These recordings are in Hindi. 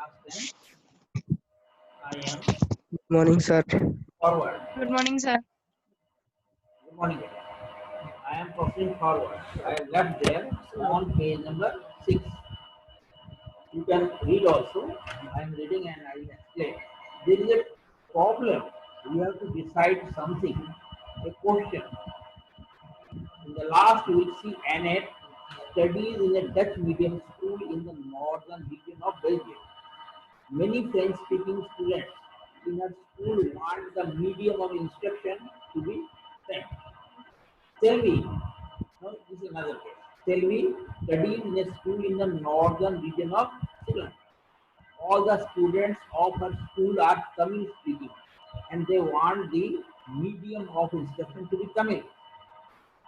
last time I am Morning, sir. forward. Good morning, sir. Good morning. I am proceeding forward. I left there on page number 6. You can read also. I am reading and I will explain. There is a problem. We have to decide something, a question. In the last week, see Annette studies in a Dutch medium school in the northern region of Belgium. Many French-speaking students in her school want the medium of instruction to be French. Selvi, now this is another case. Selvi studies in a school in the northern region of Sri. All the students of her school are Tamil speaking and they want the medium of instruction to be Tamil.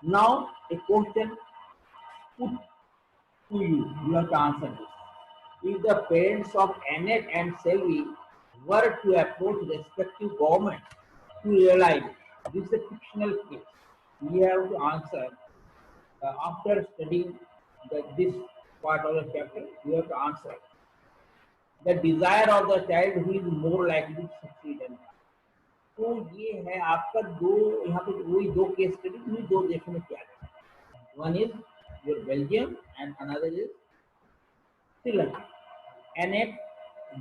Now a question put to you, you have to answer this. If the parents of Annette and Selvi were to approach respective governments to realize this is a fictional case, we have to answer after studying this part of the chapter, we have to answer the desire of the child who is more likely to succeed in life. तो ये है आपका दो यहाँ पे वही दो केस स्टडी हुई दो देशों में क्या है. One is your Belgium and another is Sri Lanka. Annette,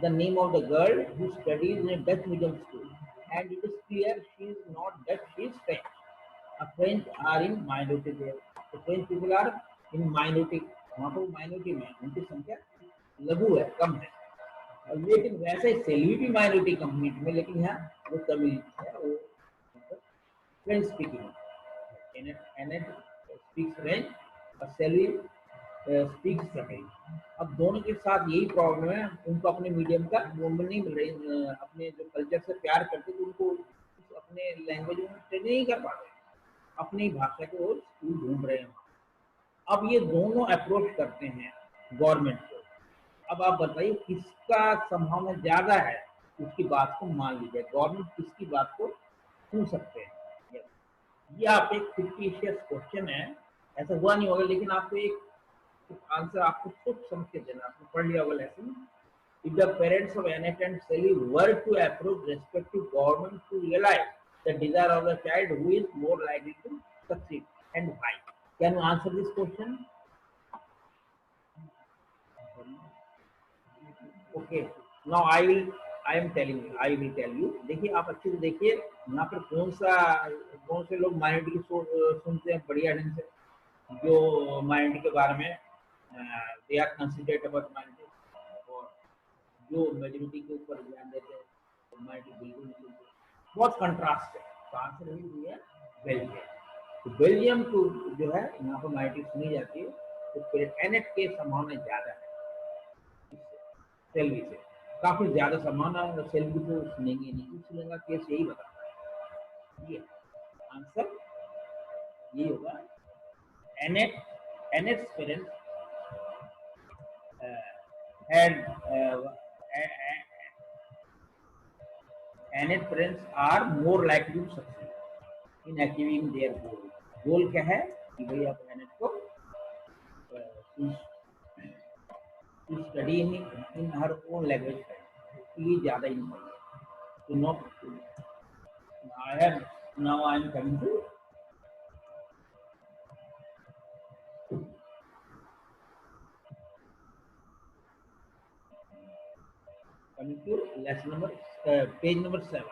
the name of the girl who studies in a Dutch medium school, and it is clear she is not Dutch, she is French. French are in minority there. The French people are in minority. वहाँ पर minority में उनकी संख्या लघु है, कम है. लेकिन वैसे सेल्वी भी माइनॉरिटी कम्युनिटी में, लेकिन यहाँ वो तमिल है, वो French speaking. Annette speaks French और सेल्वी स्पीक्स तमिल. अब दोनों के साथ यही प्रॉब्लम है, उनको अपने मीडियम का वो नहीं मिल रही, अपने जो कल्चर से प्यार करते थे उनको अपने लैंग्वेज में ट्रेन नहीं कर पा रहे, अपनी भाषा को वो स्कूल ढूंढ रहे हैं. अब ये दोनों अप्रोच करते हैं गवर्नमेंट को. अब आप बताइए किसका संभावना ज्यादा है उसकी बात को मान लीजिए. गवर्नमेंट किसकी बात को सुन सकते हैं. ये आप एक फिक्टिशियस क्वेश्चन है, ऐसा हुआ नहीं होगा, लेकिन आपको एक आंसर आपको सोच समझ के देना. आपने पढ़ लिया होगा lesson. If the parents of Annette and Sally were to approach respective government to realize the desire of the child who is more likely to succeed and why? Can you answer this question? Okay. Now I am telling you. I will tell you. देखिए आप अच्छे से देखिए यहाँ पर कौन से लोग माइनॉरिटी को सुनते हैं बढ़िया ढंग से, जो माइनॉरिटी के बारे में they are considered about minority, और जो मेजॉरिटी के ऊपर ध्यान देते हैं तो माइनॉरिटी बिल्कुल नहीं सुनते. बहुत कंट्रास्ट है. तो आंसर ही दिया बेल्जियम. तो बेल्जियम को जो है यहाँ पर माइनॉरिटी सुनी जाती है, तो फिर एनेट के संभावना ज्यादा है सेल्वी से, काफी ज्यादा संभावना है. सेल्वी को सुनेंगे नहीं. श्रीलंका केस यही बताता है. ये आंसर ये होगा. Annette's parents Annette's parents are more likely to succeed in achieving their goal. गोल क्या है कि भाई आप एनेट को study in her own language है, ये ज्यादा इम्पोर्टेंट है. तो no I am coming to lesson number page number 7.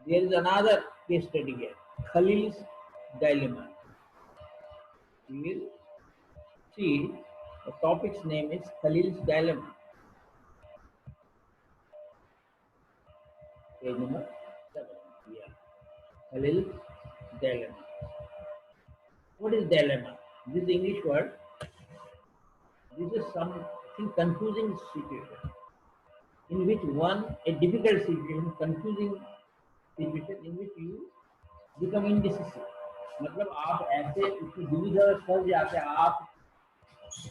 There is another case study here, Khalil's dilemma. You will see the topic's name is Khalil's dilemma. Page number 7. Yeah. Khalil's dilemma. What is dilemma? This is English word. This is something confusing situation in which a difficult situation, confusing situation in which you become indecisive. मतलब आप ऐसे उसकी दुविधा में फंस जाते हैं, आप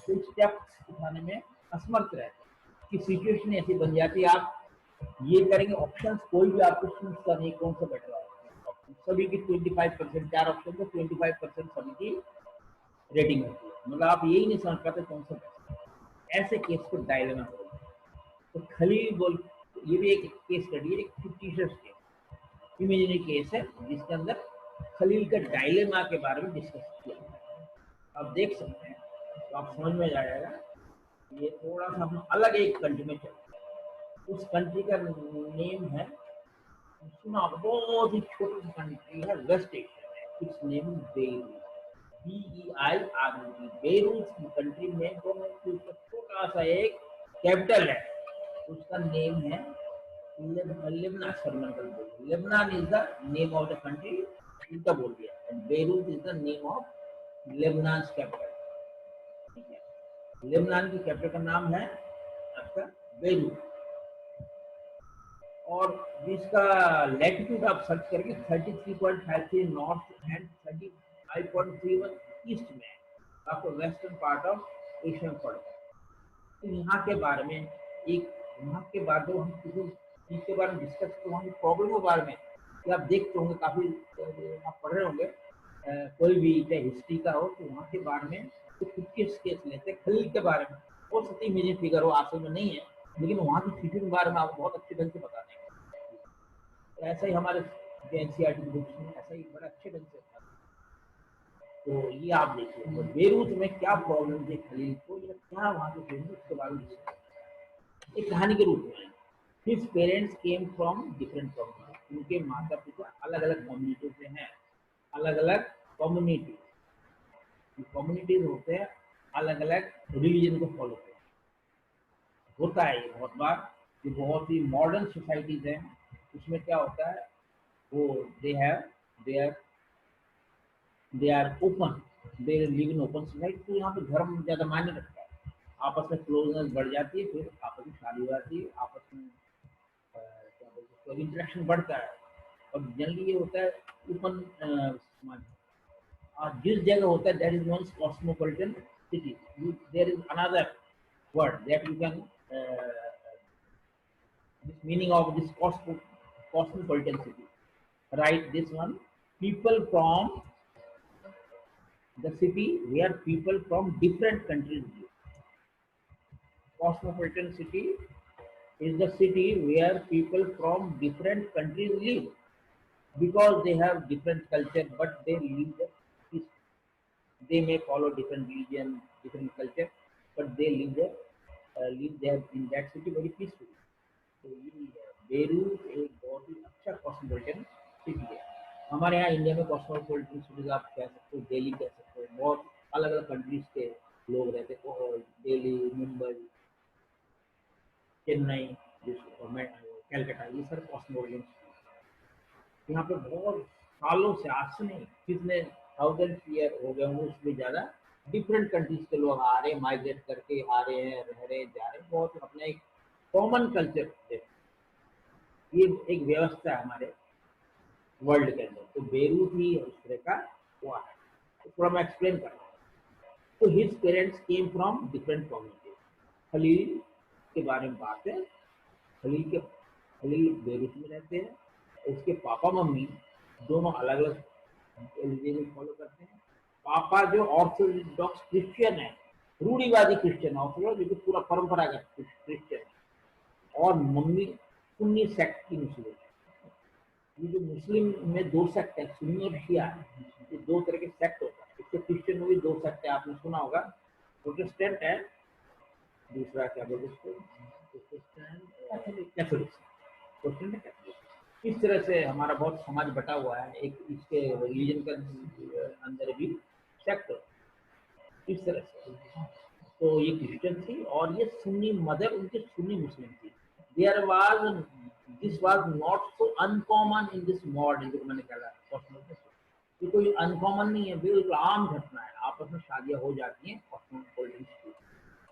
कोई स्टेप उठाने में असमर्थ रहते हैं कि सिचुएशन ऐसी बन जाती है. आप ये करेंगे, ऑप्शंस कोई भी आपको सोचता नहीं कौन सा बेटर ऑप्शन. सभी की 25%, 4 ऑप्शन तो 25% सभी की रेटिंग होती है. मतलब आप यही नहीं समझ पाते कौन सा बेटर. ऐसे केस को डायलेमा बोलते हैं। तो खलील बोल, ये भी एक केस स्टडी है, एक फिक्टिशियस केस, इमेजिनरी केस है जिसके अंदर खलील का डायलेमा के बारे में डिस्कस किया गया है। आप देख सकते हैं तो आप समझ में जाएगा। ये थोड़ा सा हम अलग एक कंट्री में चलते हैं। उस कंट्री का नेम है, सुना, बहुत ही छोटी सी कंट्री है वेस्ट एशिया में, it's name Beirut, BEIRUT। Beirut की कंट्री में दोनों के ऊपर छोटा सा एक कैपिटल है, उसका नेम है लेबनान। सरमंडल Lebanon is the name of the country, उल्टा बोल दिया, and Beirut is the name of Lebanon capital. ठीक है, लेबनान की कैपिटल का नाम है आपका बेरूत, और जिसका लैटिट्यूड आप सर्च करेंगे 33.53 नॉर्थ एंड 35.31 ईस्ट में, आपको वेस्टर्न पार्ट ऑफ एशिया में पड़ता है। तो यहाँ के बारे में एक, वहाँ के बारे में हम किसी चीज के बारे में डिस्कस करते, वहाँ की प्रॉब्लम के बारे में कि आप देखते होंगे, काफी आप पढ़ रहे होंगे, कोई भी चाहे हिस्ट्री का हो, तो वहाँ के बारे में तो खुद के केस लेते हैं। खलील के बारे में हो सकती है इमेजिन फिगर हो, आंसर में नहीं है, लेकिन वहाँ की सिटी के बारे में आपको बहुत अच्छे ढंग से बता देंगे। तो ऐसा ही हमारे NCERT की बुक्स में ऐसा ही बड़ा अच्छे ढंग से था। तो ये आप देखिए, तो बेरूत में क्या प्रॉब्लम थी खलील को, या क्या वहाँ के फेमस, उसके बारे में एक कहानी के रूप में। His parents came from different community, उनके माता पिता अलग अलग कम्युनिटी से हैं, अलग अलग कम्युनिटी, कम्युनिटीज होते हैं, अलग अलग रिलीजन को फॉलो करते हैं। होता है ये बहुत बार, ये बहुत ही मॉडर्न सोसाइटीज हैं, उसमें क्या होता है, वो they have they are open, they live in open society. तो यहाँ पे धर्म ज्यादा मायने रखता है, आपस में क्लोजनेस बढ़ जाती है, फिर आपस में शादी हो जाती है, आपस में क्या बोलते हैं, इंटरेक्शन बढ़ता है। और जनरली ये होता है ओपन समाज। और जिस जगह होता है that is non cosmopolitan city, there is another word that you can this meaning of this cosmopolitan city. Write this one: people from the city where people from different countries live. Cosmopolitan city is the city where people from different countries live, because they have different culture, but they live there peacefully. They may follow different religion, different culture, but they live there in that city very peacefully. तो ये बेरूत एक बहुत ही अच्छा कॉस्मोपॉलिटन सिटी है। हमारे यहाँ इंडिया में कॉस्मोपॉलिटन सिटीज आप कह सकते हो, दिल्ली कह सकते हो, बहुत अलग अलग कंट्रीज के लोग रहते हैं, दिल्ली, मुंबई, चेन्नई, कैलकाटा, ये सर कॉस्मोपॉलिटन सिटी। यहाँ पे बहुत सालों से, आज से नहीं, कितने थाउजेंड ईयर हो गए होंगे, उसमें ज्यादा डिफरेंट कंट्रीज के लोग आ रहे हैं, माइग्रेट करके आ रहे हैं, रह रहे हैं, जा रहे हैं, बहुत अपना एक कॉमन कल्चर, ये एक व्यवस्था है हमारे वर्ल्ड के अंदर। तो बेरूत ही उस तरह का हुआ है, तो थोड़ा मैं एक्सप्लेन कर रहा हूँ। तो his parents came from different community. Khalil के बारे में बात है, खलील बेरूत में रहते हैं, उसके पापा मम्मी दोनों अलग अलग रिलीजन फॉलो करते हैं। पापा जो ऑर्थोडॉक्स क्रिश्चियन है, रूढ़िवादी क्रिश्चियन, ऑर्थोडॉक्स जो पूरा परंपरागत क्रिश्चियन है, और मम्मी सुन्नी सेक्ट की मुस्लिम है। ये जो मुस्लिम में दो सेक्ट है, सुन्नी और शिया, ये दो तरह के सेक्ट होता है। इससे क्रिश्चियन में भी दो सेक्ट है, आपने सुना होगा, प्रोटेस्टेंट है, दूसरा क्या बोलते हैं, कैथोलिक। प्रोटेस्टेंट कैथोलिक, इस तरह से हमारा बहुत समाज बटा हुआ है, एक इसके रिलीजन के अंदर भी सेक्ट इस तरह से। तो ये क्रिश्चियन थी, और ये सुन्नी मदर उनकी सुन्नी मुस्लिम थी। There was this was not so uncommon in this modern, जो मैंने कहा ये कोई अनकॉमन नहीं है, बिल्कुल आम घटना है, आपस में शादियां हो जाती हैं कॉस्मोपॉलिटन सिटी।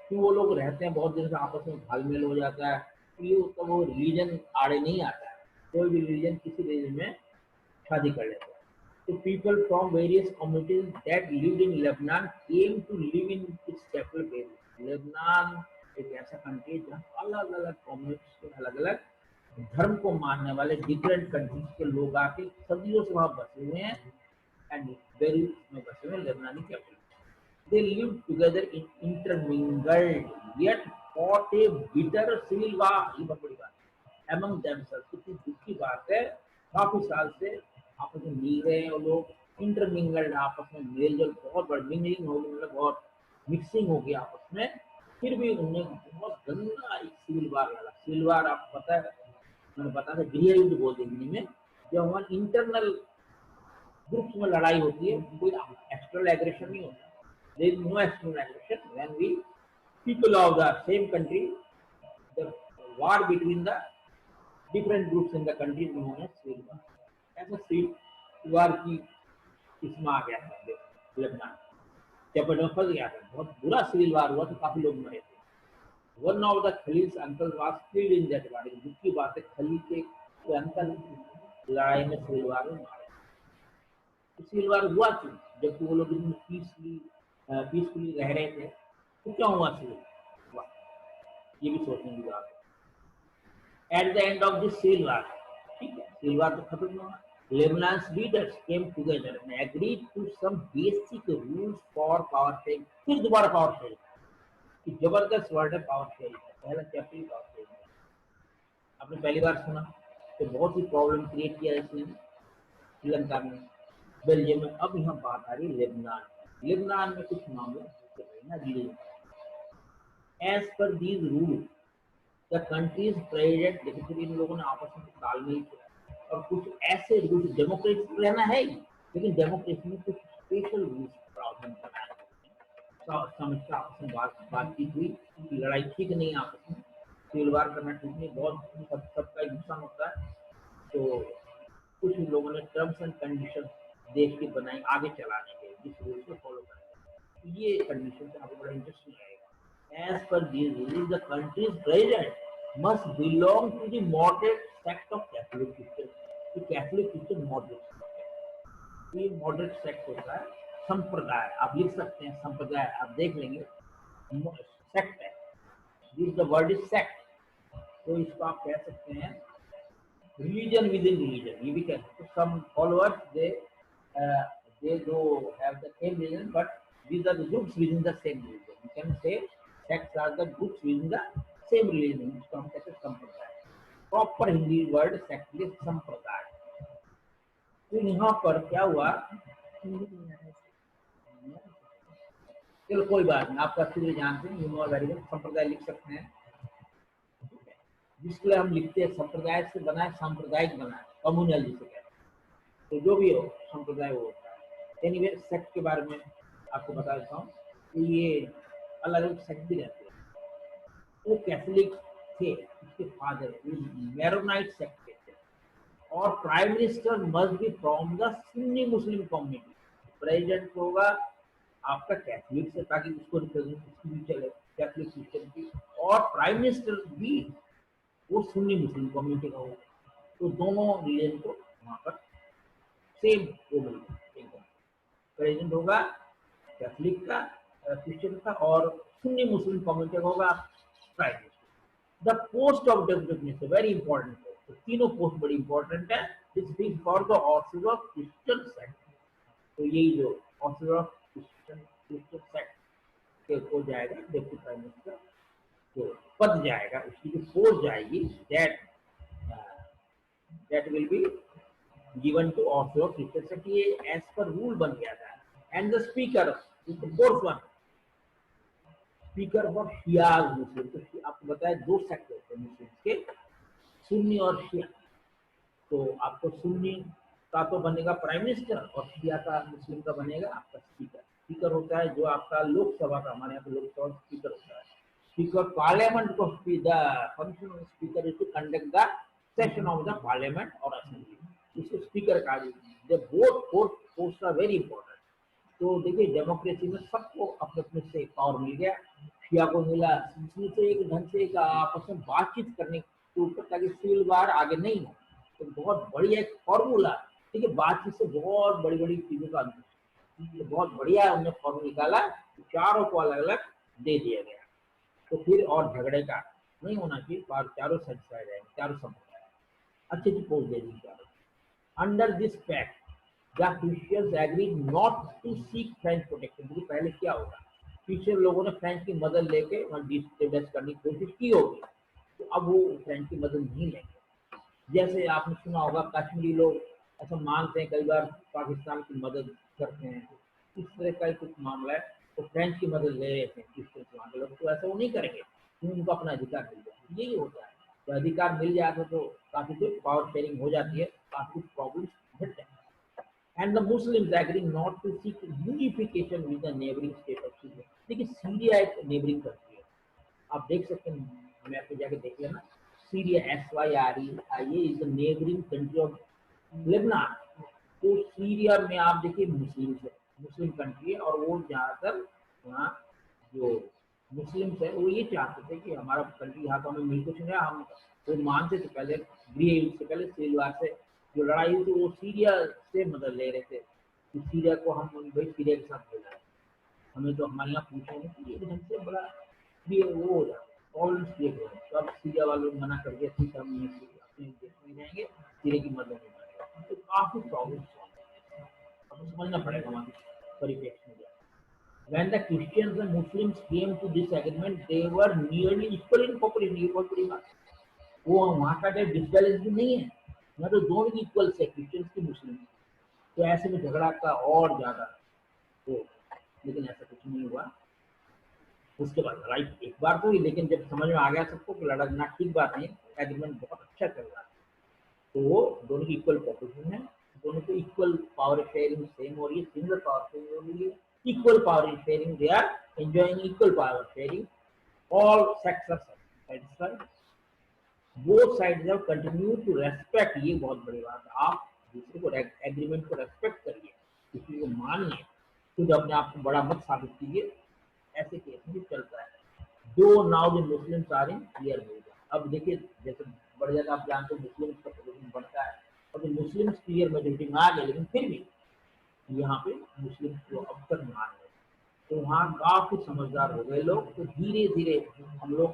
कि वो लोग रहते हैं बहुत दिन से, आपस में घालमेल हो जाता है, ये उसका वो रिलीजन आड़े नहीं आता है, कोई भी रिलीजन किसी रिलीजन में शादी कर लेते हैं। तो people from various communities that lived in Lebanon came to live in its capital Beirut. Lebanon एक ऐसा कंट्री है जहाँ अलग अलग कम्युनिटीज के, अलग अलग धर्म को मानने वाले डिफरेंट कंट्रीज के लोग आके सदियों से वहां बसे हुए हैं, एंड बेरूत में बसे हुए लेबनानी capital. They lived together in intermingled yet fought a bitter civil war. ये बहुत बड़ी बात है। Among themselves, कितनी दुख की बात है, काफी साल से आपस में मिल रहे हैं वो लोग, इंटरमिंगल्ड, आपस में मेल जोल बहुत बड़ा, मिंगलिंग हो गई, मतलब बहुत मिक्सिंग हो गया आपस में, फिर भी उन्होंने बहुत गंदा एक सिविल वार लड़ा। सिविल वार आपको पता है, मैंने बताया था, गृह युद्ध बोलते हैं हिंदी में, जब हमारे इंटरनल ग्रुप्स में लड़ाई होती है, कोई एक्सटर्नल एग्रेशन नहीं होता। There is no external aggression when we people of the same country, the war between the different groups in the country known as civil war. ऐसा सिविल वार की इसमें आ गया था लेबनान, चपेट में फंस गया था, बहुत बुरा सिविल वार हुआ, तो काफी लोग मरे थे। One of the Khalil's uncle was killed in that war. दुख की बात है, खलील के अंकल लड़ाई में सिविल वार में मारे। सिविल वार हुआ क्यों, जबकि वो लोग इतनी पीसफुली रह रहे थे, तो क्यों हुआ सिविल वार, ये भी सोचने की बात है। At the end of this civil war, ठीक है, सिविल वार तो खत्म हुआ, Lebanon's leaders came together and agreed to some basic rules for power sharing। फिर दोबारा पावर शेयरिंग कि जबरदस्त वर्ड है पावर शेयरिंग, पहला चैप्टर ही पावर शेयरिंग आपने पहली बार सुना तो बहुत ही प्रॉब्लम क्रिएट किया इसने श्रीलंका में, बेल्जियम में। अब यहाँ बात आ रही है लेबनान। लेबनान में कुछ मामले ना दिए। As per these rule the country's president, देखो फिर इन लोगों ने आपस में तालमेल किया, और कुछ ऐसे रूल्स, डेमोक्रेसी रहना है ही, लेकिन डेमोक्रेसी में कुछ स्पेशल रूल्स प्रावधान बनाए। समझता आपस में बातचीत हुई कि लड़ाई ठीक नहीं, आपस में सिविल वार करना ठीक नहीं, बहुत सबका नुकसान होता है। तो कुछ लोगों ने टर्म्स एंड कंडीशन देश की बनाई आगे चलाने के, जिस रूल को फॉलो करें। ये कंडीशन आपको बड़ा इंटरेस्टिंग लगेगा। As per these rules, the country's president must belong to the moderate sect of Catholic Christian। तो कैथोलिक क्रिश्चियन मॉडरेट सेक्ट है, ये मॉडरेट सेक्ट होता है। संप्रदाय आप लिख सकते हैं, संप्रदाय आप देख लेंगे, सेक्ट है, this the word is sect. तो इसको आप कह सकते हैं रिलीजन विद इन रिलीजन, ये भी कह सकते हैं। Some followers they do have the same religion, but these are the groups within the same religion. You can say sects are the groups within the same religion, जिसको हम कहते हैं संप्रदाय। प्रॉपर हिंदी वर्ड सेक्ट है संप्रदाय। तो यहाँ पर क्या हुआ, चलो कोई बात नहीं, आपका अच्छी तरह जानते हैं, यू नो वेरी वेल, संप्रदाय लिख सकते हैं, जिसके लिए हम लिखते हैं संप्रदाय से बना है, सांप्रदायिक बना है, कम्युनल जिसे कहते हैं। तो जो भी हो संप्रदाय वो होता है। एनीवे सेक्ट के बारे में आपको बता देता हूँ कि ये अलग अलग सेक्ट भी रहते हैं। वो कैथोलिक थे, उसके फादर मैरोनाइट सेक्ट के थे, और prime minister must be from the Sunni Muslim community. President होगा आपका कैथोलिक से, ताकि उसको रिप्रेजेंट चले कैथोलिक क्रिश्चियन की, और प्राइम मिनिस्टर भी वो सुन्नी मुस्लिम कम्युनिटी का होगा। तो दोनों रिलीजन को वहां पर सेम वो मिलेगा, प्रेसिडेंट होगा कैथोलिक का, क्रिश्चियन का, और सुन्नी मुस्लिम कम्युनिटी का होगा prime minister. The post of deputy minister very important है, तो तीनों पोस्ट बड़ी इंपॉर्टेंट है। This for the Orthodox Christian sect. तो यही जो ऑर्थोडॉक्स क्रिश्चियन सेक्ट के हो जाएगा डेप्यूटी प्राइम मिनिस्टर, तो पद जाएगा, उसकी जो पोस्ट जाएगी, that will be given to Orthodox Christian sect। ये एज पर रूल बन गया था। And the speaker is the fourth one, speaker for Shias Muslim. तो आपको बताया दो सेक्ट होते हैं मुस्लिम के, सुन्नी और शिया। तो आपको सुन्नी का तो बनेगा प्राइम मिनिस्टर, और शिया का मुस्लिम का बनेगा आपका स्पीकर। स्पीकर होता है जो आपका लोकसभा का, हमारे यहाँ पे लोकसभा स्पीकर होता है। स्पीकर पार्लियामेंट को, the function of speaker is to conduct the session of the parliament और असेंबली, इसको स्पीकर कहा जाता है। Both post are very important. तो देखिए डेमोक्रेसी में सबको अपने अपने से पावर मिल गया, शिया को मिला, इसमें से एक ढंग से एक आपस में बातचीत करने के ऊपर, ताकि सिविल वार आगे नहीं हो। तो बहुत बढ़िया एक फॉर्मूला, ठीक है, बातचीत से बहुत बड़ी बड़ी चीजों का तो बहुत बढ़िया उन्होंने फॉर्मूला निकाला, चारों को अलग अलग दे दिया गया। तो फिर और झगड़े का नहीं होना चाहिए, चारों सेटिस्फाई रहेंगे, चारों संप्रदाय अच्छी अच्छी पोस्ट दे दी चारों। Under this pact the Christians agree not to seek French protection. देखिए पहले क्या होगा, क्रिश्चियन लोगों ने फ्रेंच की मदद लेके वहाँ डिस्टेबलाइज करने की कोशिश की होगी, तो अब वो फ्रेंच की मदद नहीं लेंगे। जैसे आपने सुना होगा कश्मीरी लोग ऐसा मानते हैं, कई बार पाकिस्तान की मदद करते हैं, इस तरह का ही कुछ मामला है। तो फ्रेंच की मदद ले लेते हैं क्रिश्चियन वहाँ के लोग, तो ऐसा वो नहीं करेंगे क्योंकि उनको अपना अधिकार मिल जाए। यही होता है, तो अधिकार मिल जाता है तो काफी कुछ पावर शेयरिंग हो जाती है, काफी कुछ प्रॉब्लम हट जाते हैं। And the Muslims agree not to seek unification with the neighboring state of Syria. देखिए सीरिया एक नेबरिंग कंट्री है, आप देख सकते हैं मैप पे जाके देख लेना, Syria SYRIA is the neighbouring country of Lebanon. तो सीरिया में आप देखिए मुस्लिम है, मुस्लिम कंट्री है, और वो ज्यादातर वहाँ जो मुस्लिम्स है वो ये चाहते थे कि हमारा कंट्री यहाँ तो हमें मिल कुछ नहीं, हम वो मानते थे पहले गृह युद्ध से पहले सिविल वार से जो लड़ाई हुई थी वो सीरिया से मदद ले रहे थे कि सीरिया को हम भाई सीरिया के साथ मिला है, हमें तो हमारे यहाँ पूछेंगे कि ये हमसे बड़ा ये वो हो जाता है प्रॉब्लम क्रिएट हो जाए। तो अब सीरिया वालों ने मना कर दिया, ठीक है हम नहीं अपने देश में जाएंगे, सीरिया की मदद नहीं करेंगे, तो काफी प्रॉब्लम आपको समझना पड़ेगा हमारी परिप्रेक्ष्य में। When the Christians and Muslims came to this agreement, they were nearly equal in population. ये बहुत बड़ी बात है। वो वहाँ का जो डिसबैलेंस भी नहीं है, यहाँ तो दोनों की इक्वल से क्रिश्चियंस की मुस्लिम, तो ऐसे में झगड़ा का और ज्यादा हो, लेकिन ऐसा कुछ नहीं हुआ। उसके बाद लड़ाई एक बार तो हुई, लेकिन जब समझ में आ गया सबको कि लड़ना ठीक बात नहीं, एग्रीमेंट बहुत अच्छा चल रहा है, तो वो दोनों की इक्वल पॉपुलेशन है, दोनों को इक्वल पावर शेयरिंग सेम हो रही है, सिमिलर पावर शेयरिंग हो रही है, equal power sharing, they are enjoying equal power sharing, all sects are satisfied, both sides have continue to respect. ये बहुत बड़ी बात है, आप दूसरे को एग्रीमेंट को रेस्पेक्ट करिए, किसी को मानिए, खुद अपने आप को बड़ा मत साबित कीजिए, ऐसे केस में चलता है। Though now the Muslims are in clear majority. अब देखिए जैसे बढ़ जाता है, आप जानते हो मुस्लिम्स का पोजीशन बढ़ता है, और जो मुस्लिम्स क्लियर मेजोरिटी में आ गए, लेकिन फिर भी यहाँ पे मुस्लिम्स को अब तक मान रहे, तो वहाँ काफी समझदार हो गए लोग, तो धीरे धीरे हम लोग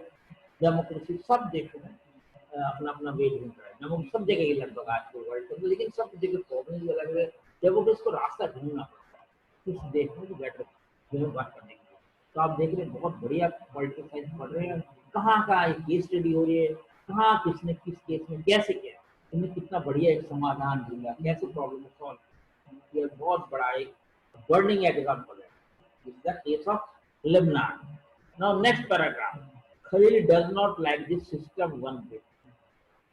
डेमोक्रेसी सब देशों में अपना अपना वे ढूंढ रहा है, डेमोक्रेसी सब जगह ही लगभग आज के वर्ल्ड में, लेकिन सब जगह प्रॉब्लम अलग है, डेमोक्रेसी को रास्ता ढूंढना पड़ता है किस देश में बेटर बात करने के लिए। तो आप देख रहे हैं बहुत बढ़िया पॉलिटिकल साइंस पढ़ रहे हैं, कहाँ का एक केस स्टडी हो रही है, कहाँ किसने किस केस में कैसे किया, इन्हें कितना बढ़िया एक समाधान ढूंढा, कैसे प्रॉब्लम सॉल्व किया, बहुत बड़ा एक बर्निंग एग्जाम्पल है। This is the case of Lebanon. Now next paragraph. Khalil does not like this system one bit.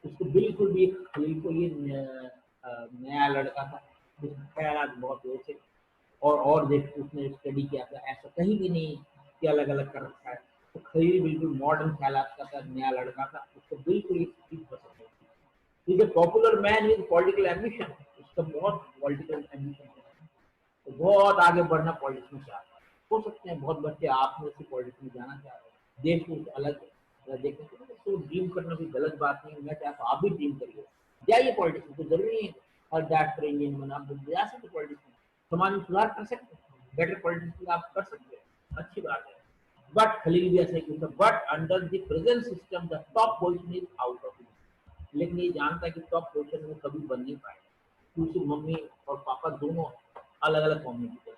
उसको बिल्कुल भी, खलील को ये नया लड़का था, उसके ख्याल बहुत जोर से, और देख उसने स्टडी किया था, ऐसा कहीं भी नहीं कि अलग अलग कर रखा है। तो खलील बिल्कुल मॉडर्न ख्यालात का था, नया लड़का था, उसको बिल्कुल ये चीज पसंद नहीं थी। Is a popular man with political ambition, उसका बहुत पॉलिटिकल एम्बिशन है, तो बहुत आगे बढ़ना पॉलिटिक्स में चाहता है। हो सकते हैं बहुत बच्चे आप में से पॉलिटिक्स में जाना चाह रहे हैं, देश को अलग देखने के लिए, तो ड्रीम करना कोई गलत बात नहीं है, मैं चाहता हूँ आप भी ड्रीम करिए, जाइए पॉलिटिक्स में, तो जरूरी नहीं है हर डॉक्टर इंजीनियर बना, आप जा सकते पॉलिटिक्स में, समाज में सुधार कर सकते हैं, बेटर पॉलिटिक्स आप कर सकते हैं, अच्छी बात है। बट खलील भी ऐसा ही कुछ, but under the present system the top position is out of, लेकिन ये जानता है कि टॉप पोजिशन में कभी बन नहीं पाएगा, क्योंकि मम्मी और पापा दोनों अलग अलग कम्युनिटी के,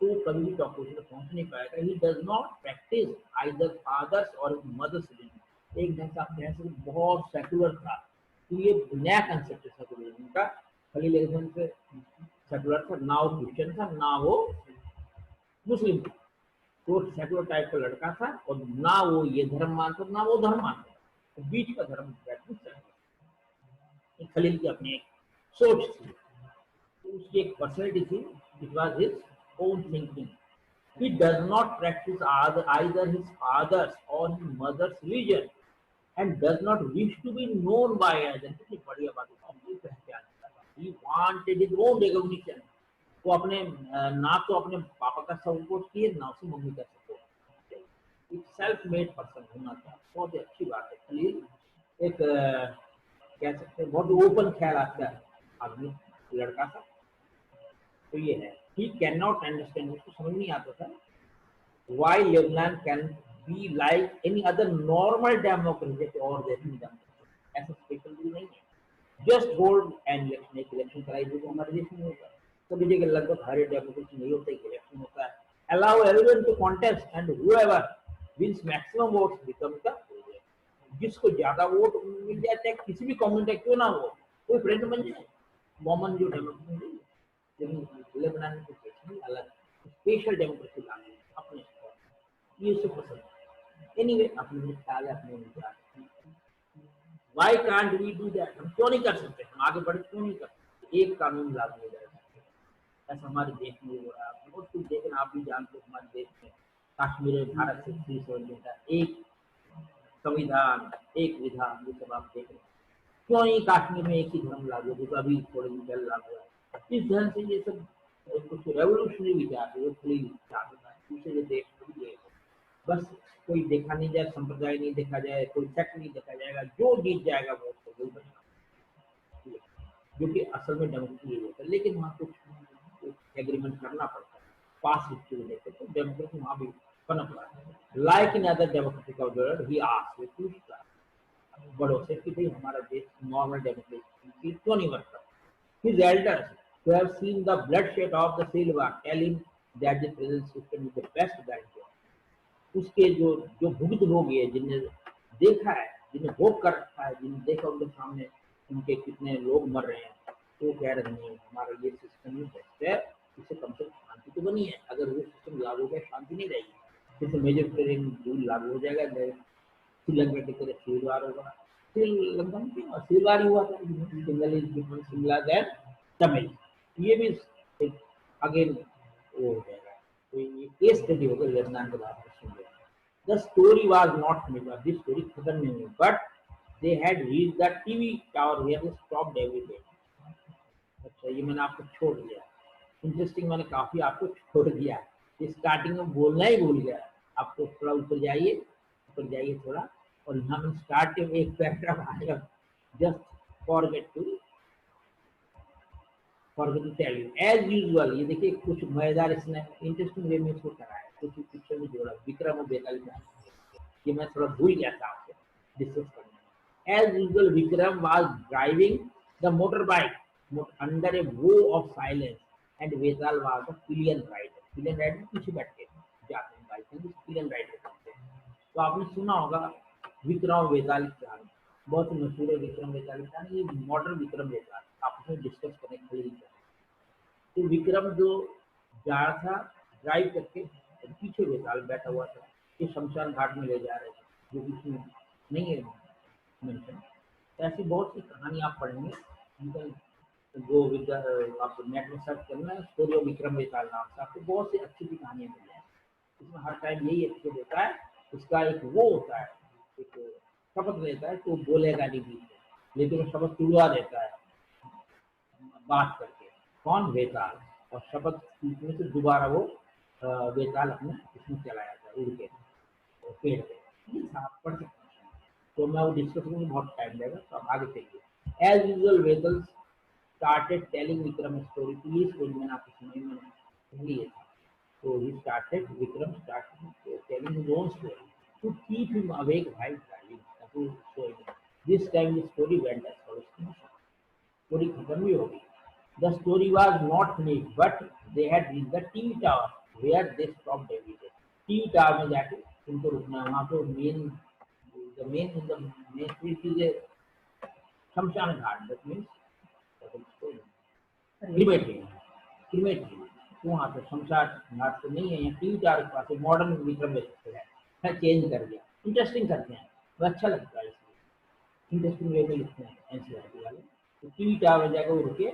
तो कभी भी टॉप पोजिशन पहुंच नहीं पाएगा। He does not practise either father's और मदर्स रिलीजन। एक ढंग से आप कह सकते बहुत सेकुलर था, तो ये नया कंसेप्ट है सेकुलरिज्म का। खलील एकदम से सेकुलर था, ना वो क्रिश्चियन था ना वो मुस्लिम था, तो सेकुलर टाइप का लड़का था, और ना वो ये धर्म मानता ना वो धर्म मानता, तो बीच का धर्म खलील की अपनी एक सोच थी, तो उसकी एक पर्सनैलिटी थी, it was his own thinking. He does not practice either his father's or his mother's religion and does not wish to be known by others. कितनी बढ़िया बात है, अपनी पहचान करना। He wanted his own recognition. वो अपने ना तो अपने पापा का सपोर्ट किए, ना उसकी मम्मी का सपोर्ट, एक सेल्फ मेड पर्सन होना था, बहुत ही अच्छी बात है। खलील एक कह सकते हैं बहुत ओपन ख्याल आता है आदमी, लड़का था, तो ये है। ही कैन नॉट अंडरस्टैंड, उसको समझ नहीं आता था why Lebanon can be like any other normal democracy और जैसी democracy, ऐसा स्पेशल भी नहीं है। जस्ट होल्ड एंड इलेक्शन, एक इलेक्शन कराई जो हमारे देश में होगा, सभी जगह लगभग हर डेमोक्रेसी नहीं होता है, इलेक्शन होता है। Allow everyone to contest and whoever wins maximum votes become the, जिसको ज्यादा वोट मिल जाते हैं किसी भी कम्युनिटी क्यों ना हो, कोई प्रेसिडेंट बन जाए। कॉमन जो डेमोक्रेसी नहीं, लेकिन जिले बनाने की केस में अलग स्पेशल डेमोक्रेसी लाने अपने ये सब पसंद है। एनीवे अपने ख्याल है, अपने विचार। Why can't we do that, हम क्यों नहीं कर सकते, हम आगे बढ़ क्यों नहीं कर सकते, एक कानून लागू हो जाएगा। ऐसा हमारे देश में हो रहा है बहुत कुछ, लेकिन आप भी जानते हो हमारे देश में कश्मीर में भारत से 300 एक संविधान एक विधान, ये सब आप देख रहे हैं। क्यों नहीं काश्मीर में एक ही धर्म लागू हो, तो अभी थोड़े दिन पहले लागू है। इस धर्म से ये सब कुछ रेवोल्यूशनरी विचार है, वो खुली विचार होता है दूसरे देश में भी। बस कोई देखा नहीं जाए, संप्रदाय नहीं देखा जाए, कोई सेक्ट नहीं देखा जाएगा, जो जीत जाएगा वो उसको वही बनेगा, जो कि असल में डेमोक्रेसी होता है। लेकिन वहाँ कुछ एग्रीमेंट करना पड़ता है, पास हिस्ट्री को देखते तो डेमोक्रेसी वहाँ भी पनप रहा है। Like in other democratic world he asked, पूछता बड़ों से कि भाई हमारा देश नॉर्मल डेमोक्रेसी क्यों नहीं वर्क करता। His elders who have seen the bloodshed of the civil war tell him that the present system is the best guide. उसके जो जो भुगत लोग हैं, जिन्हें देखा है, जिन्हें भोग कर रखा है, जिन्हें देखा उनके सामने उनके कितने लोग मर रहे हैं, तो कह रहे नहीं हमारा ये सिस्टम ही बेस्ट है, इससे कम से कम शांति तो बनी है। अगर वो सिस्टम लागू हो गया शांति नहीं रहेगी, जैसे मेजोरिटेरियन रूल लागू हो जाएगा, श्रीलंका की तरह सिविल वार होगा। श्रीलंका में क्यों सिविल वार हुआ था, Sinhala is between Sinhala than Tamil, ये भी अगेन वो हो जाएगा। तो ये केस स्टडी होगा लेबनान के बाद में सुन। The story was not finished, this story खत्म नहीं हुई, but they had reached the TV tower where they stopped everything. अच्छा ये मैंने आपको छोड़ दिया, इंटरेस्टिंग, मैंने काफी आपको छोड़ दिया, स्टार्टिंग में बोलना ही भूल गया। आपको थोड़ा ऊपर जाइए थोड़ा, और यहाँ में स्टार्ट में एक पैराग्राफ आएगा, just forget to tell you as usual. ये देखिए कुछ मजेदार इसने इंटरेस्टिंग वे में इसको कराया, कुछ पिक्चर में जोड़ा, विक्रम और बेताल का, ये मैं थोड़ा भूल गया था आपसे डिस्कस करने में। As usual Vikram was driving the motor bike under a vow of silence and Vetal was the pillion rider. Pillion rider पीछे बैठ के जाते हैं बाइक में, पिलियन राइडर करते हैं। तो आपने सुना होगा विक्रम वेताल की कहानी, बहुत ही मशहूर है विक्रम वेताल की कहानी। ये मॉडर्न विक्रम वेताल आपस में डिस्कस करने के लिए। तो विक्रम जो जा रहा था ड्राइव करके, पीछे वेताल बैठा हुआ था, कि शमशान घाट में ले जा रहे थे, जो कि नहीं है मेंशन। ऐसी बहुत सी कहानी आप पढ़ेंगे, जो आप नेट में सर्च करना है स्टोरी ऑफ विक्रम वेताल नाम से, आपको बहुत सी अच्छी अच्छी कहानियां मिल जाएंगी। इसमें हर टाइम यही एपिसोड होता है, उसका एक वो होता है, एक शपथ लेता है तो बोलेगा नहीं बीच में, लेकिन वो शपथ टूटा देता है बात करके। कौन? वेताल। और शपथ टूटने से दोबारा वो वेताल अपने इसमें चला जाता है उड़ के पेड़ पे। आप पढ़ सकते हैं, तो मैं वो डिस्कस करूँगी, बहुत टाइम लगेगा, तो आप आगे चलिए। As usual Vetal started telling Vikram story, तो ये स्टोरी मैंने आपको सुनाई, मैंने पहले ये था। तो he started Vikram started telling his own story to keep him awake while driving. This time the story went as follows. Story खत्म भी हो गई। The story was not finished, but they had reached the TV tower where they stopped every day. TV tower में जाके उनको रुकना है, वहाँ पे main street is a शमशान घाट, that means क्रीमेटरी। तो वहाँ पे शमशान घाट तो नहीं है, यहाँ टीवी टावर के पास मॉडर्न विक्रम है, मैं चेंज कर दिया। इंटरेस्टिंग करते हैं, तो अच्छा लगता है, इसलिए इंटरेस्टिंग वे में लिखते हैं एनसीईआरटी वाले। तो टीवी टावर में जाकर वो रुके,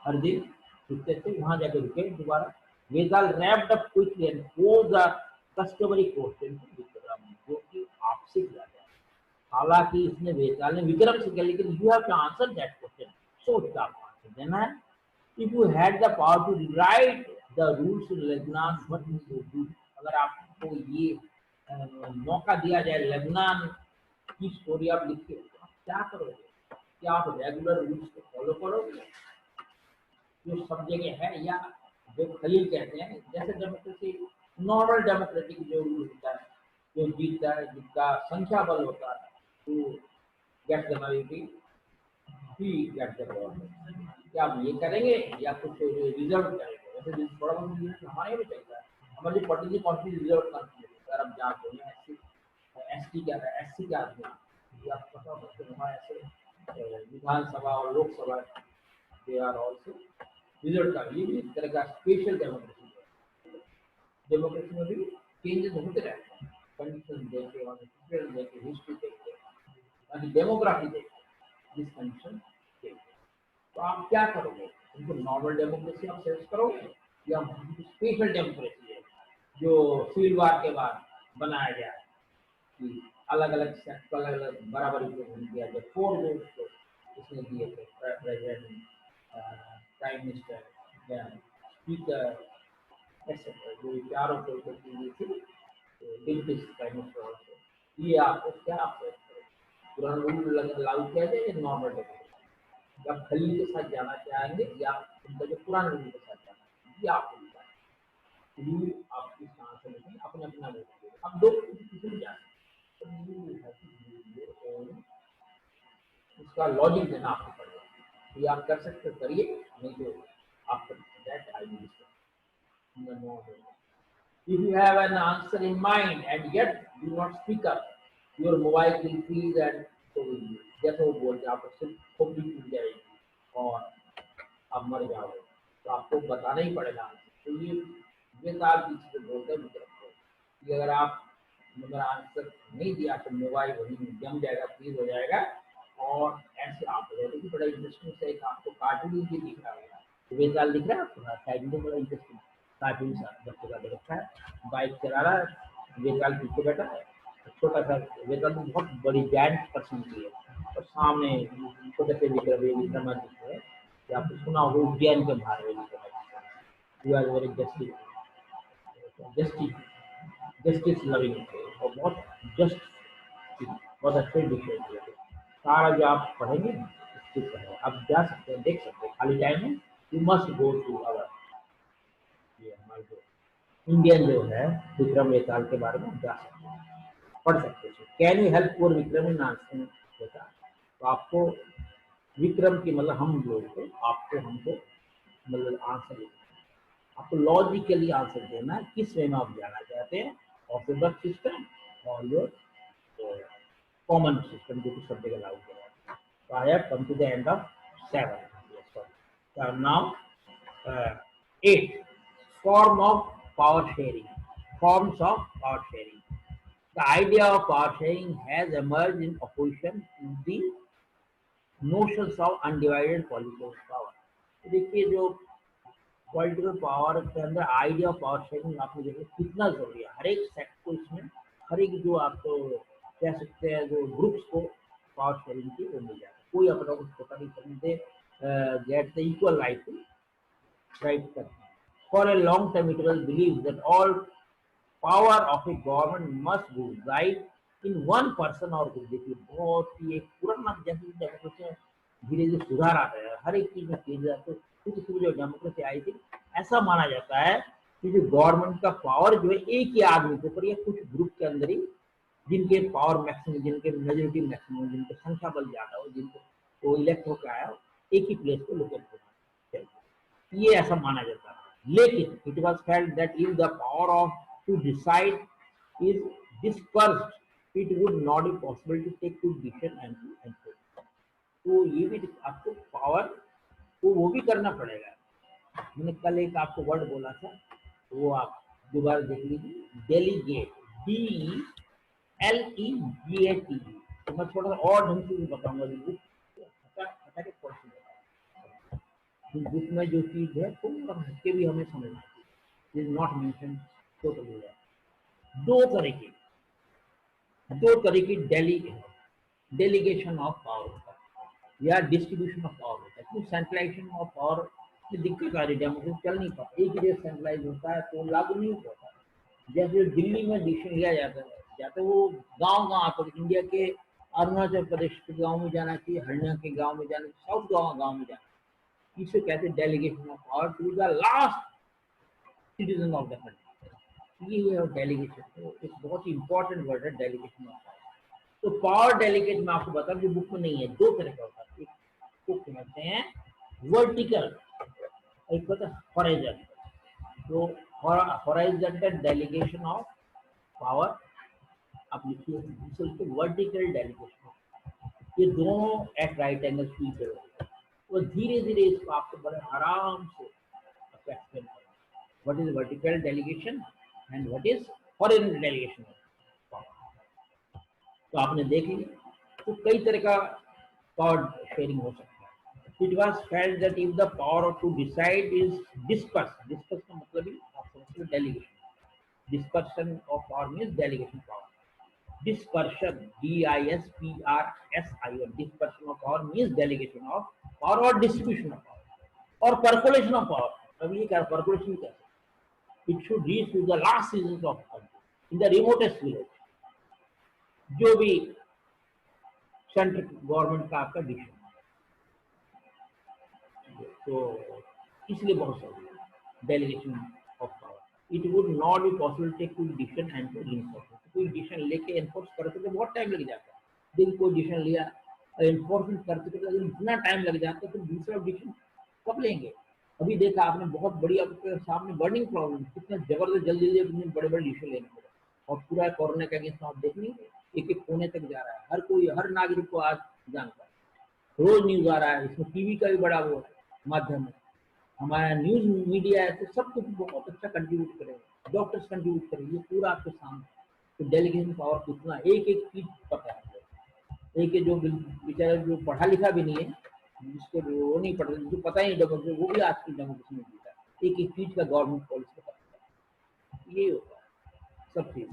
हर दिन रुकते थे, वहां जाकर रुके दोबारा। Vetal wrapped up quickly and posed the customary question to Vikram, जो कि आपसे किया गया। हालांकि इसने वेताल ने विक्रम से किया, लेकिन you have to answer that question, सोच का आंसर देना है। If you had the power to write the rules in Lebanon, what would you do? अगर आपको ये मौका दिया जाए लेबनान की स्टोरी आप लिख के, तो आप क्या करोगे? क्या आप रेगुलर रूल्स को फॉलो करोगे जो सब जगह है, या जो खलील कहते हैं जैसे डेमोक्रेसी नॉर्मल डेमोक्रेटिक जो रूल होता है, जो जीतता है जिसका संख्या बल होता है, तो get the majority, he get the government. क्या आप ये करेंगे या कुछ रिजर्व करेंगे? वैसे थोड़ा बहुत हमारे यहाँ भी चलता है, हमारे जो पर्टिकुलर कौन रिजर्व करती है, अगर आप जानते हैं एसटी क्या है, एससी क्या है, ये आप पता सकते हैं। हमारे ऐसे विधानसभा और Lok Sabha they are also result का, ये भी एक तरह का स्पेशल डेमोक्रेसी है। डेमोक्रेसी में भी चेंजेस होते रहते हैं, कंडीशन देखे और सिचुएशन देखे, हिस्ट्री देखे, यानी डेमोग्राफी देखे, जिस कंडीशन देखे। तो आप क्या करोगे? उनको नॉर्मल डेमोक्रेसी आप सर्च करोगे या स्पेशल डेमोक्रेसी है जो सिविल वार के बाद बनाया गया है कि अलग अलग सेक्ट को अलग अलग बराबरी को दिया गया, 4 वोट को उसने दिए थे, president, prime minister, speaker, etcetera, जो चारों को दी थी, डिप्टी प्राइम मिनिस्टर ऑल्सो। ये आपको क्या आप पुराना रूल लागू किया जाए या नॉर्मल डेमोक्रेसी? आप खलील के साथ जाना चाहेंगे या उनका जो पुराने रूल के साथ जाना चाहेंगे, ये आपको रूल आपकी सांस लेकिन अपने अपना वोट, अब दो किसी भी जा सकते, उसका लॉजिक देना आपको पड़ेगा। ये आप कर सकते करिए, नहीं तो आप that I will no. If you have an answer in mind and yet do not speak up, your mobile will freeze and so will you. जैसे वो बोलते आप सिर्फ खोपड़ी टूट जाएगी और आप मर जाओगे, तो आपको बताना ही पड़ेगा। तो ये साल पीछे से बोलते हैं मित्र को कि अगर आप मेरा आंसर नहीं दिया तो मोबाइल वहीं जम जाएगा, फ्रीज हो जाएगा। और ऐसे आप देखिए बड़ा इंटरेस्टिंग से एक आपको कार्टून भी दिख रहा होगा, ये साल दिख रहा है आपको साइड में, बड़ा इंटरेस्टिंग कार्टून सा बच्चे का रखा है, बाइक चला रहा है, वेताल पीछे बैठा है, छोटा सा वेताल तो बहुत बड़ी जायंट पर्सन की है, और सामने छोटे से विक्रमादित्य है, या आपने सुना होगा उज्जैन के बाहर है very justice justice justice loving और बहुत जस्ट, बहुत अच्छे विषय थे। सारा जो आप पढ़ेंगे उसको पढ़ेंगे, आप जा सकते हैं, देख सकते हैं खाली टाइम में। You must go to our, ये हमारे जो इंडियन जो है विक्रम वेताल के बारे में जा सकते हैं, पढ़ सकते हैं। Can you help for Vikram in answering Vetal? तो आपको विक्रम की मतलब हम लोग को, आपको हमको मतलब आंसर लिखना है, आपको लॉजिकली आंसर देना है, किस वे में आप जाना चाहते हैं, ऑर्थोडॉक्स सिस्टम और योर कॉमन सिस्टम जो कि सब जगह लागू किया जाता है। तो I have come to the end of 7 now 8 form of power sharing, forms of power sharing. The idea of power sharing has emerged in opposition to the notions of undivided political power. तो देखिए जो पॉलिटिकल पावर के अंदर आइडिया ऑफ पावर शेयरिंग आपने देखिए कितना जरूरी है, हर एक सेक्ट को इसमें, हर एक जो आपको कह सकते हैं जो ग्रुप्स को पावर शेयरिंग की वो मिल जाए, कोई अपना कुछ पता नहीं करते, get the equal right to write करते हैं। For a long time it was believe that all power of a government must reside in one person और ग्रुप। देखिए बहुत ही एक पुराना जैसे डेमोक्रेसी धीरे धीरे सुधार आता है, हर एक चीज में चेंज आते हैं, क्योंकि जो डेमोक्रेसी आई थी ऐसा माना जाता है कि जो गवर्नमेंट का पावर जो है एक ही आदमी के ऊपर या कुछ ग्रुप के अंदर ही, जिनके पावर मैक्सिमम, जिनके मेजोरिटी मैक्सिमम, जिनके संख्या बल ज्यादा हो, जिनको वो इलेक्ट होकर आया हो, एक ही प्लेस पे लोकेट होना, ये ऐसा माना जाता है। लेकिन it was felt that if the power of to decide is dispersed it would not be possible to take to decision and to end. तो ये भी आपको पावर को वो भी करना पड़ेगा। मैंने कल एक आपको वर्ड बोला था, तो वो आप दोबारा देख लीजिए, डेलीगेट, DELEGATE। तो मैं थोड़ा सा और ढंग से बताऊंगा, बुक में जो चीज है थोड़ा हटके भी हमें समझना चाहिए, इज नॉट मेंशन टोटली। दो तरह की डेलीगेशन ऑफ पावर होता है या डिस्ट्रीब्यूशन ऑफ पावर होता है। क्योंकि सेंट्रलाइजेशन ऑफ पावर की दिक्कत आ रही, डेमोक्रेसी चल नहीं पाता, एक ही जगह सेंट्रलाइज होता है तो लागू नहीं होता। जैसे दिल्ली में डिसीजन लिया जाता है वो गांव गांव पर, इंडिया के अरुणाचल प्रदेश के गांव में जाना चाहिए, हरियाणा के गांव में जाना चाहिए, साउथ गांव में जाना, इसे कहते हैं delegation of power to the last citizen of the country. ये है डेलीगेशन, तो एक बहुत ही इंपॉर्टेंट वर्ड है डेलीगेशन ऑफ पावर। तो पावर डेलीगेट में आपको बता, जो बुक में नहीं है, दो तरह का होता है। एक को कहते हैं वर्टिकल, एक होता है हॉरिजॉन्टल। तो हॉरिजॉन्टल डेलीगेशन ऑफ पावर, आप लिखिए दूसरे को वर्टिकल डेलीगेशन, ये दोनों एट राइट एंगल की जरूरत है। वो धीरे धीरे इसको आपको बड़े आराम से एक्सप्लेन करें what is vertical delegation and what is horizontal delegation. तो आपने देख लिया, तो कई तरह का पावर शेयरिंग हो सकता है। It was felt that if the power to decide is disperse, disperse का मतलब ही आप समझते हो delegation, dispersion of power means delegation power. Dispersion, DISPRSION, dispersion of power means delegation of power or distribution of power or percolation of power. अब ये क्या percolation कैसे? It should reach to the last citizens of country in the remotest village, जो भी सेंट्रल गवर्नमेंट का आपका डिसीजन, तो इसलिए बहुत सारी delegation of power. It would not be possible take कोई डिसीजन एंड टू इन्फोर्स, कोई डिसीजन लेके एनफोर्स करते तो बहुत टाइम लग जाता है। देखिए कोई डिसीजन लिया एनफोर्समेंट करते अगर इतना टाइम लग जाता तो दूसरा डिसीजन कब लेंगे? अभी देखा आपने बहुत बड़ी आपके सामने बर्निंग प्रॉब्लम, कितना जबरदस्त जल्दी जल्दी बड़े बड़े डिसीजन लेने पड़े, और पूरा कोरोना का अगेंस्ट आप देख लीजिए एक एक कोने तक जा रहा है, हर कोई हर नागरिक को आज जानता है, रोज न्यूज आ रहा है, इसमें टीवी का भी बड़ा वो माध्यम है, हमारा न्यूज मीडिया है, तो सब कुछ बहुत अच्छा कंट्रीब्यूट करेगा, डॉक्टर्स कंट्रीब्यूट करेंगे, पूरा आपके सामने। तो डेलीगेशन पावर कितना, एक एक चीज पता है, एक जो बेचारा जो पढ़ा लिखा भी नहीं है, जिसको वो नहीं पढ़ा, जिसको पता ही नहीं डेमोक्रेसी, वो भी आज की डेमोक्रेसी में जीता है, एक एक चीज का गवर्नमेंट पॉलिसी का पता है। ये होता है सब चीज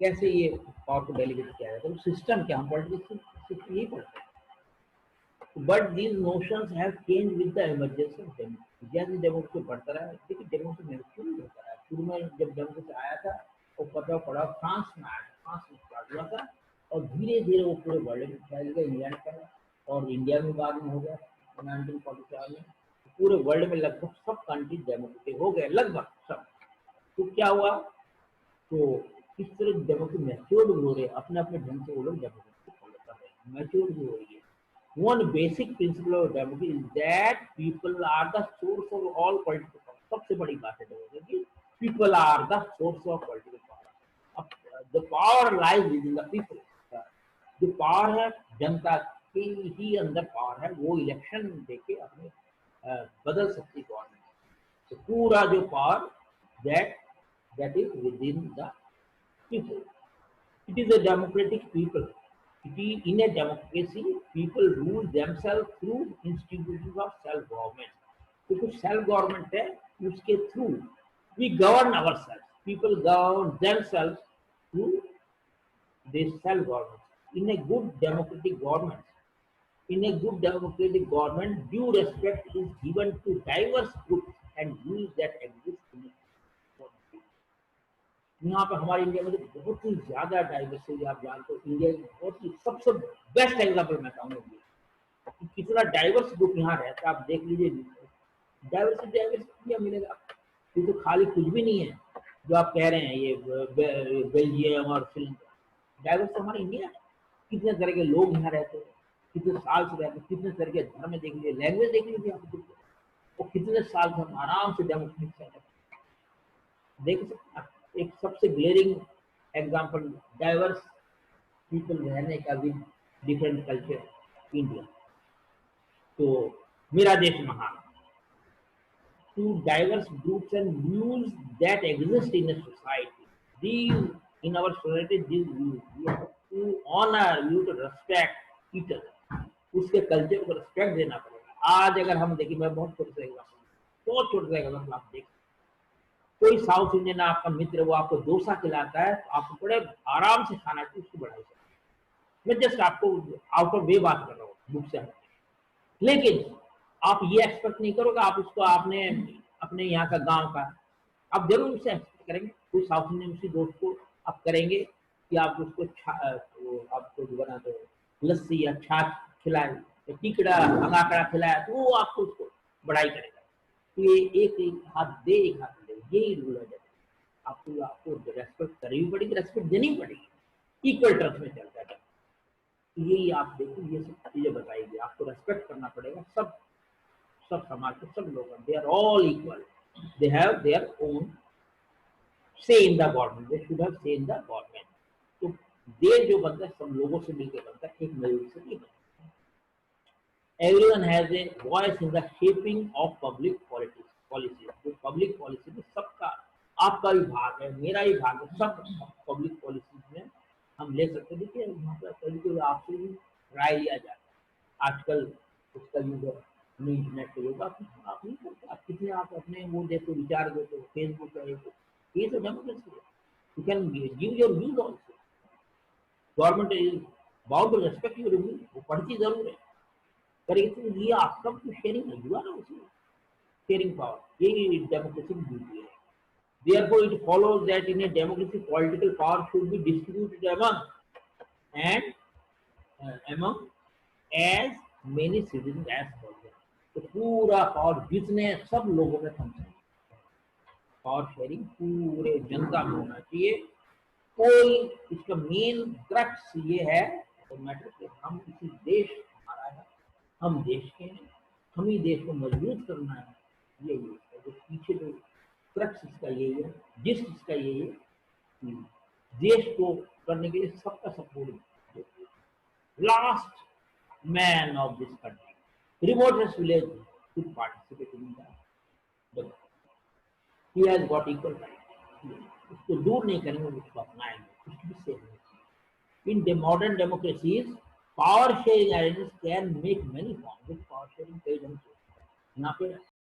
कैसे ये पावर को डेलीगेट किया जाता है, सिस्टम क्या, हम पॉलिटिक्स यही पढ़ते हैं। But these notions have changed with the emergence of democracy. जैसे डेमोक्रेसी बढ़ता रहा, देखिए डेमोक्रेसी शुरू होता रहा, शुरू में जब डेमोक्रेसी आया था वो पता पड़ा फ्रांस में आया, फ्रांस में स्टार्ट हुआ था, और धीरे धीरे वो पूरे वर्ल्ड में फैल गया, इंग्लैंड का और इंडिया में बाद में हो गया 1947 में, पूरे वर्ल्ड में लगभग सब कंट्री डेमोक्रेटिक हो गए, लगभग सब। तो क्या हुआ, तो इस तरह डेमोक्रेसी मैच्योर्ड हो रहे, अपने अपने ढंग से वो लोग डेमोक्रेसी फॉलो कर रहे हैं, मैच्योर्ड भी हो रही है। One basic principle of democracy is that people are the source of all political power. सबसे बड़ी बात है democracy, people are the source of political power. The power lies within the people. जो पावर है जनता के ही अंदर पावर है, वो इलेक्शन देके अपने बदल सकती गवर्नमेंट। तो पूरा जो power that is within the people. It is a democratic people. In a democracy, people rule themselves through institutions of self-government. तो कुछ self government है, उसके through we govern ourselves. People govern themselves through this self government. In a good democratic government, due respect is given to diverse groups and views that exist in it. यहाँ पे हमारे इंडिया में तो बहुत ही ज्यादा डाइवर्सिटी, आप जानते हो इंडिया की बहुत ही सबसे बेस्ट एग्जाम्पल मैं कहूँगा कि कितना डाइवर्स ग्रुप यहाँ रहता है। आप देख लीजिए डाइवर्सिटी मिलेगा, ये तो खाली कुछ भी नहीं है जो आप कह रहे हैं ये बेल्जियम और श्रीलंका, डाइवर्स हमारा इंडिया है। कितने तरह के लोग यहाँ रहते हैं, कितने साल से रहते हैं, कितने तरह के धर्म देख लीजिए, लैंग्वेज देख लीजिए आप, और कितने साल से हम आराम से डेमोक्रेटिक देख सकते हैं। एक सबसे ग्लेरिंग एग्जांपल डाइवर्स पीपल रहने का विद डिफरेंट कल्चर इंडिया। तो मेरा देश महान, to diverse groups and views that exist in a society, these in our society, these views we have to honor, you to respect each other, उसके कल्चर को रिस्पेक्ट देना पड़ेगा। आज अगर हम देखिए, मैं बहुत छोटे से एग्जांपल आप देख, कोई साउथ इंडियन आपका मित्र वो आपको डोसा खिलाता है, तो आपको बड़े आराम से खाना चाहिए, उसकी बढ़ाई से। मैं जस्ट आपको आउट ऑफ वे बात कर रहा हूँ बुक से, लेकिन आप ये एक्सपेक्ट नहीं करोगे आप उसको आपने अपने यहाँ का गांव का, आप जरूर उससे एक्सपेक्ट करेंगे। कोई साउथ इंडियन उसी दोस्त को आप करेंगे कि आप उसको आपको जो बना दो लस्सी या छाछ खिलाए या टिकड़ा अंगाकड़ा खिलाया, तो वो आपको उसको बढ़ाई करेगा। तो ये एक हाथ दे एक हाथ दे, यही रूल है। आपको रेस्पेक्ट करनी पड़ेगी, रेस्पेक्ट देनी पड़ेगी, इक्वल टर्म्स में चलता है। यही आप देखो, ये सब चीजें बताएगी, आपको रेस्पेक्ट करना पड़ेगा सब सब समाज के सब लोग, they are all equal, they have their own say in the government, they should have say in the government. तो देश जो बनता है सब लोगों से मिलकर बनता है, एक मजदूर से नहीं बनता। Everyone has a voice in the shaping of public politics policies। तो पब्लिक पॉलिसी में सबका, आपका भी भाग है, मेरा भी भाग है, सब पब्लिक पॉलिसीज में हम ले सकते हैं। देखिए यहाँ पर कभी कोई आपसे भी राय लिया जाए, आजकल उसका युग है, नहीं इंटरनेट के युग, आप नहीं करते, आप कितने आप अपने वो देते विचार देते हो फेसबुक पर, ये तो डेमोक्रेसी है। You can give your views also, government is bound to respect your views, वो पढ़ती जरूर है, करेगी तो ये आपका शेयरिंग है, हुआ ना उसमें शेयरिंग पावर, यही डेमोक्रेसी की ब्यूटी है। Therefore, it follows that in a democracy, political power should be distributed and among as many citizens as possible। तो पूरा पावर जितने सब लोगों में हम पावर शेयरिंग पूरे जनता में होना चाहिए। कोई इसका मेन क्रक्स ये है तो मैटर कि हम इसी देश हमारा है, हम देश के हैं, हम ही देश को मजबूत करना है, यही है जो पीछे जो क्रक्स इसका यही है, जिस इसका यही है कि देश को करने के लिए सबका support. Last man of this country, remotest village should participate in the, he has got equal right, उसको दूर नहीं करेंगे, उसको अपनाएंगे, उसकी भी सेवा। In modern democracies, power sharing arrangements can make many forms of power sharing कई ढंग से। यहाँ पे